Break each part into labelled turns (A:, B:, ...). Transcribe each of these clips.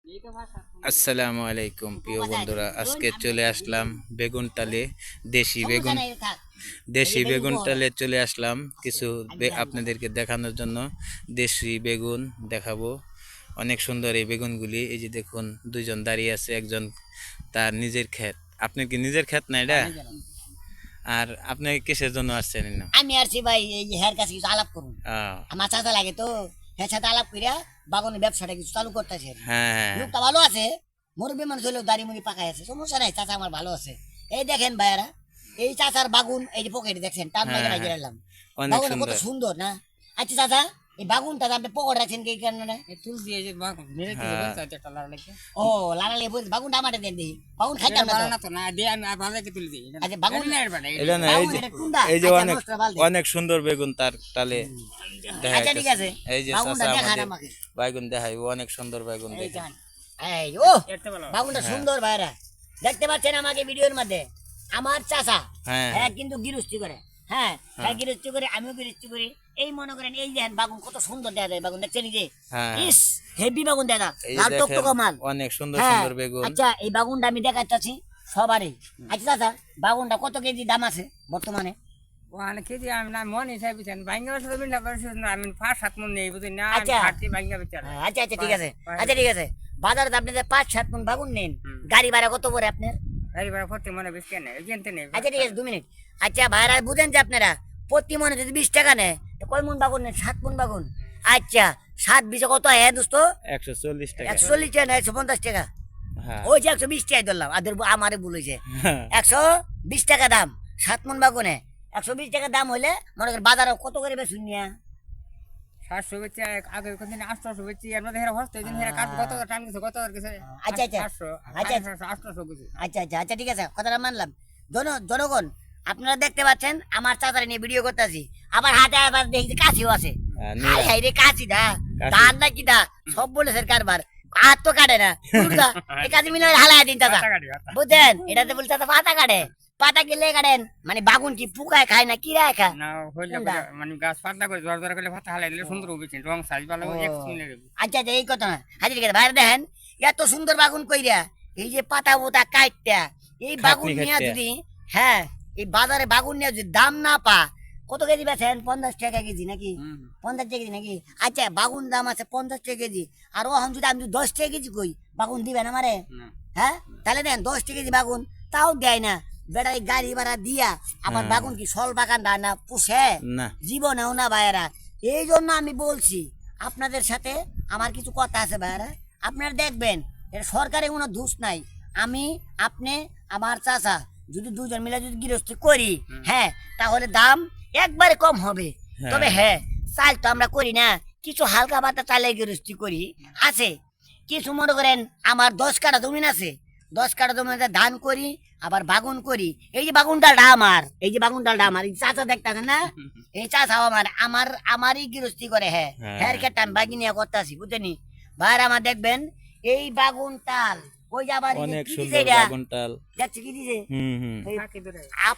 A: আসসালামু আলাইকুম প্রিয় বন্ধুরা, আজকে চলে আসলাম বেগুনটালে। দেশি বেগুন, দেশি বেগুনটালে চলে আসলাম কিছু আপনাদেরকে দেখানোর জন্য। দেশি বেগুন দেখাবো, অনেক সুন্দর এই বেগুনগুলি। এই যে দেখুন, দুইজন দাঁড়িয়ে আছে, একজন তার নিজের ক্ষেত। আপনার কি নিজের ক্ষেত না এটা? আর আপনি কিসের জন্য আসছেন?
B: আমি আসছি ভাই এই হের কাছে কিছু আলাপ করুন। আমার চাচা লাগে তো, হের সাথে আলাপ করিয়া বাগানের ব্যবসাটা কিছু চালু করতেছে।
A: হ্যাঁ,
B: লোকটা ভালো আছে, মুরব্বী মানুষ হলেও দাড়ি মুড়ি পাকাই আছে, সমস্যা নাই, চাচা আমার ভালো আছে। এই দেখেন ভাইয়ারা, এই চাচার বাগুন, এই যে পকেটে দেখছেন টান বাইরে বাইরে এলাম, বাগুন কত সুন্দর না? আচ্ছা চাচা, এই বাগুনটা আপনি পকেট রাখছেন কি কারণে?
C: তুলছি এই যে
B: ও লাগালে বাগুনটা আমার দেন দিই, বাগুন খাইতাম না
C: তো না দিয়ে আমি ভালোকে তুলে দিই।
B: আচ্ছা বাগুন
A: এটা না, এই যে অনেক অনেক সুন্দর বেগুন তার টালে দেখা
B: আচ্ছা ঠিক আছে,
A: এই যে
B: বাগুনটা
A: চাচা
B: দেখান
A: আমাদের
B: আমাকে।
A: বেগুন দেখাই, অনেক সুন্দর বেগুন
B: এই
A: দেখেন।
B: যান, এই ও বাগুনটা সুন্দর ভাইরা, দেখতে পাচ্ছেন আমাকে ভিডিওর মধ্যে। আমার চাচা,
A: হ্যাঁ
B: হ্যাঁ কিন্তু গৃহস্থী করে, হ্যাঁ হ্যাঁ গৃহস্থী করে, আমিও গৃহস্থী করি। এই মনে করেন এই দেখেন বাগুন কত সুন্দর দেখা যায়, বাগুন দেখছেন? এই যে ইস হেভি বাগুন দেখা, লাল টকটকা মাল,
A: অনেক সুন্দর
B: হ্যাঁ।
A: সুন্দর বেগুন।
B: আচ্ছা এই বাগুনটা আমি দেখাচ্ছি সবারই। আচ্ছা চাচা, বাগুনটা কত কেজি দাম আছে বর্তমানে?
C: ওখানে কেজি আমি না মন হিসাবে বিচার ভাঙ্গা বেচা দেবেন না, আমি 5-7 মন নেই বুঝি না,
B: আচ্ছা
C: ভাঙ্গা বেচার।
B: আচ্ছা আচ্ছা ঠিক আছে, আচ্ছা ঠিক আছে। বাজারে আপনি যে 5-7 মন বাগুন নেন, গাড়ি ভাড়া কত পড়ে আপনার?
C: গাড়ি ভাড়া প্রতি মনে বেশি কেন কিনতে নেই।
B: আচ্ছা ঠিক আছে 2 মিনিট। আচ্ছা ভাইরা বুঝেন যে আপনারা প্রতি মনে যদি 20 টাকা নেয়, তো কয় মন বাগুন নেন? 7 মন বাগুন। আচ্ছা 7-20 কত হয় দোস্ত?
A: 140 টাকা।
B: 140 টাকা না 150 টাকা?
A: হ্যাঁ
B: ওই যে 120 টাকাই ধরলাম, আমারে ভুল হয়েছে। 120 টাকা দাম 7 মন বাগুনে। 120 টাকা দাম হইলে মনে করেন বাজারে কত করে বেচুন নিয়া?
C: 700 বেচে আগে কোনদিন 800 বেচি, আমরা হেরা হস্তে দিন হেরা কাট কত টান গেছে, কত গেছে।
B: আচ্ছা আচ্ছা
C: 800 বেচি।
B: আচ্ছা আচ্ছা আচ্ছা ঠিক আছে, কথাটা মানলাম। জনগণ আপনারা দেখতে পাচ্ছেন আমার চাচারে নিয়ে ভিডিও করতেছি, আবার হাতে আবার দেখছি কাশিও আছে। হাই হাই রে কাশি দা, ধান না কি দা, সব বলেছে কারবার, হাত তো কাটে না। এই কাজে মিলে হালাই দিন চাচা, বুঝছেন? এটাতে বলছে পাতা কাটে, পাতা গেলে কাটেন মানে বাগুন কি পুকায় খায় না কি রায় খায়?
C: না হইলে মানে গাছ পাতলা করে জোর জোর করে পাতা হালাই দিলে সুন্দর হবে, রং সাইজ ভালো এক মিলে যাবে।
B: আচ্ছা আচ্ছা এই কথা না, আচ্ছা ঠিক আছে ভাই দেখেন এত সুন্দর বাগুন কইরা, এই যে পাতা বোতা কাটটা এই বাগুন নিয়ে যদি, হ্যাঁ এই বাজারে বাগুন নিয়ে যদি দাম না পা, কত কেজি বেছেন? 50 টাকা কেজি নাকি? 50 টাকা কেজি নাকি? আচ্ছা বাগুন দাম আছে 50 টাকা কেজি, আর ওখান যদি আমি 10 টাকা কেজি কই, বাগুন দিবেন আমারে? হ্যাঁ তাহলে দেন 10 টাকা কেজি বাগুন তাও দেয় না। বেটা গাড়ি ভাড়া দিয়া আমার বাগুন কি সল বাগান না পুষে? জীবনেও না ভাইয়েরা। এই জন্য আমি বলছি আপনাদের সাথে আমার কিছু কথা আছে ভাইয়েরা, আপনারা দেখবেন এটা সরকারের কোনো দোষ নাই। আমি আপনি আমার চাচা যদি দুজন মিলে যদি গৃহস্থী করি, হ্যাঁ তাহলে দাম একবারে কম হবে। তবে হ্যাঁ চাল তো আমরা করি না, কিছু হালকা পাতা চালে গৃহস্থী করি আছে। কিছু মনে করেন আমার 10 কাঠা জমিন আছে, 10 কাঠা জমিতে ধান করি, আবার বাগুন করি। এই যে বাগুন ডালটা আমার, এই যে বাগুন ডালটা আমার, এই চাচা দেখতেছেন না, এই চাচাও আমারই গৃহস্থী করে। হ্যাঁ হ্যাঁ কেটে আমি বাগি নিয়ে করতেছি, বুঝছেনি ভাইরা? আমার দেখবেন এই বাগুন টাল, ওই যে আবার দেখছি কি দিছে,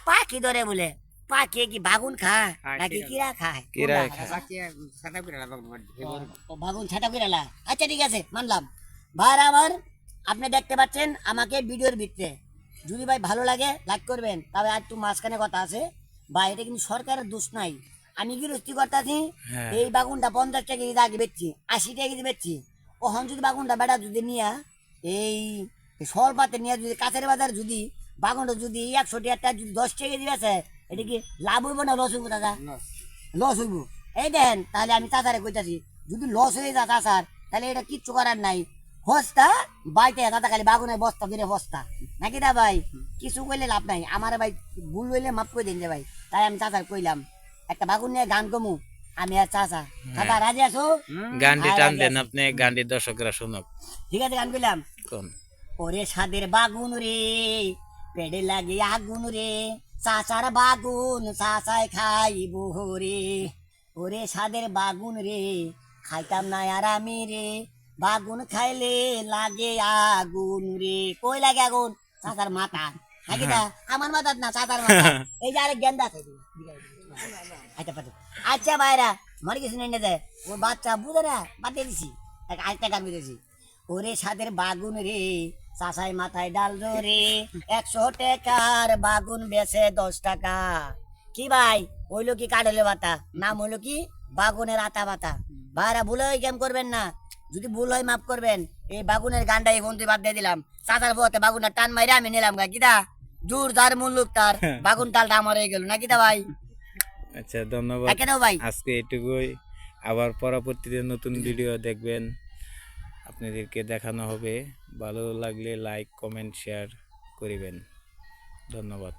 B: পাখি ধরে বলে। পাখি কি বাগুন খায় নাকি কিরা খায়? বাগুন ছাটা কিরালা। আচ্ছা ঠিক আছে মানলাম ভাইরা আমার, আপনি দেখতে পাচ্ছেন আমাকে ভিডিওর ভিতরে। যদি ভাই ভালো লাগে লাইক করবেন, তবে আর একটু মাঝখানে কথা আছে ভাই, এটা কিন্তু সরকারের দোষ নাই। আমি গৃহস্থী করতেছি, এই বাগুনটা 50 টাকা কেজি আগে বেচছি, 80 টাকা কেজি বেচছি। ওখান যদি বাগুনটা বেটা যদি নিয়া এই সল পাতে নিয়ে যদি কাছের বাজার যদি বাগুনটা যদি 100 টাকা যদি 10 টাকা কেজি বেচে, এটা কি লাভ হইব না লস হইব দাদা? লস হইব। এই দেন তাহলে আমি চাচারে কইতাছি, যদি লস হয়ে যায় চাচার, তাহলে এটা কিচ্ছু করার নাই। বস্তা বাইতে দাদা খালি বাগুনের বস্তা ধরে বস্তা নাকি দা ভাই? কিছু কইলে লাভ নাই, আমার ভাই ভুল হইলে মাফ করে দিন যে ভাই। তাই আমি চাচার কইলাম একটা বাগুন নিয়ে গান কমু, আমি আর চাচা। চাচা রাজি আছো?
A: গানটি টান দেন আপনি, গানটি দর্শকরা শুনুক।
B: ঠিক আছে গান কইলাম।
A: কোন?
B: ওরে সাদের বাগুন রে, পেড়ে লাগে আগুন রে, চাচার বাগুন চাচাই খাইব রে। ওরে সাদের বাগুন রে, খাইতাম না আর আমি রে, বাগুন খাইলে লাগে আগুন রে। কই লাগে আগুন? চাচার মাথা নাকি দা? আমার মাথা না, চাচার মাথা। এই যে আরেক গেন্দা থাকে। আচ্ছা ভাইরা মরে কিছু নেই যায়, ওর বাচ্চা বুঝে না বাতিয়ে দিছি, আরেকটা গান বুঝেছি। ওরে সাদের বাগুন রে চাষাই মাথায় ডাল রে 100 টাকার বাগুন বেচে 10 টাকা। কি ভাই হইলো কি কাঠলে বাতা, নাম হইলো কি বাগুনের আতা বাতা। ভাইরা ভুল হয় কেম করবেন না, যদি ভুল হয় মাফ করবেন। এই বাগুনের গানটা এখন তুই বাদ দিয়ে দিলাম, চাচার বউতে বাগুনের টান মাইরা আমি নিলাম গা। কিদা জোর যার মুল্লুক তার বাগুন তালটা আমার হয়ে গেল না কিদা ভাই?
A: আচ্ছা ধন্যবাদ,
B: কেন ভাই?
A: আজকে এটুকুই। আবার পরবর্তীতে নতুন ভিডিও দেখবেন, আপনাদেরকে দেখানো হবে। ভালো লাগলে লাইক কমেন্ট শেয়ার করিবেন। ধন্যবাদ।